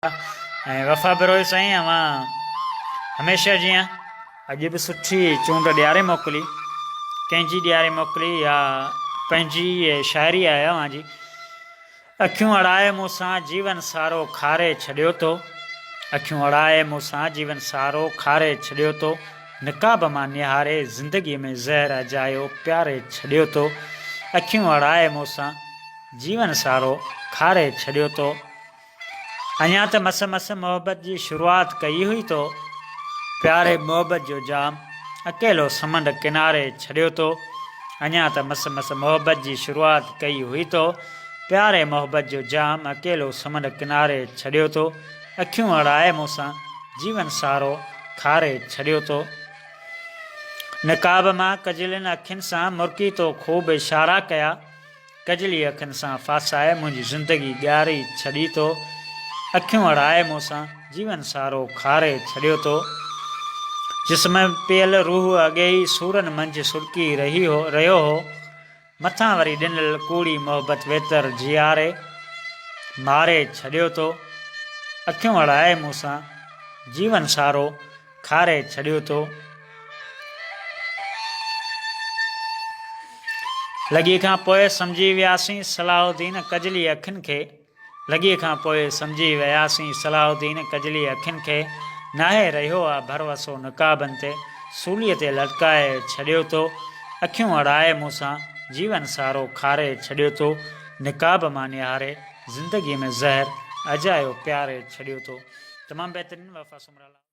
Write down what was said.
ऐं वफ़ा बिरोही साईं अवां हमेशह जीअं अॼु बि सुठी चूंड ॾियारे मोकिली, कंहिंजी ॾियारे मोकिली या पंहिंजी शाइरी आहे अवां जी। अखियूं अड़ाए मूंसां जीवन सारो खारे छॾियो तो, अखियूं अड़ाए मूंसां जीवन सारो खारे छॾियो तो, निकाब मां निहारे ज़िंदगीअ में ज़हर अजायो प्यारे छॾियो तो, अखियूं अड़ाए मूंसां जीवन सारो खारे छॾियो तो। अञा त मस मस मोहब्बत जी शुरूआत कई हुई तो, प्यारे मोहब्बत जो जाम अकेलो समंड किनारे छॾियो तो। अञा त मस मस मोहब्बत जी शुरूआत कई हुई तो, प्यारे मोहब्बत जो जाम अकेलो समंड किनारे छॾियो तो, अखियूं अड़ाए मूंसां जीवन सारो खारे छॾियो तो। निकाब मां कजलियुनि अखियुनि सां मुरकी तो ख़ूब इशारा कया, कजली अखियुनि सां फासाए मुंहिंजी ज़िंदगी ॻारी छॾी तो, अखियूं अड़ाए मूंसां जीवन सारो खारे छॾियो तो। जिस्म पियल रूह अॻे ई सूरनि मंझि सुरकी रहियो हो, मथां वरी ॾिनल कूड़ी मोहब्बत वेतर जीआरे मारे छॾियो तो, अखियूं अड़ाए मूंसां जीवन सारो खारे छॾियो तो। लॻी खां पोइ सम्झी वियासीं सलाहुद्दीन कजली अखियुनि खे, लॻी खां पोइ सम्झी वियासीं सलाहुद्दीन कजली अखियुनि खे, नाहे रहियो आहे भरवसो निकाबनि ते, सूलीअ ते लटकाए छॾियो तो, अखियूं अड़ाए मूंसां जीवन सारो खारे छॾियो तो, निकाब मां निहारे ज़िंदगीअ में ज़हर अजायो प्यारे छॾियो तो। तमामु बहितरीनु वफ़ा सुमराला।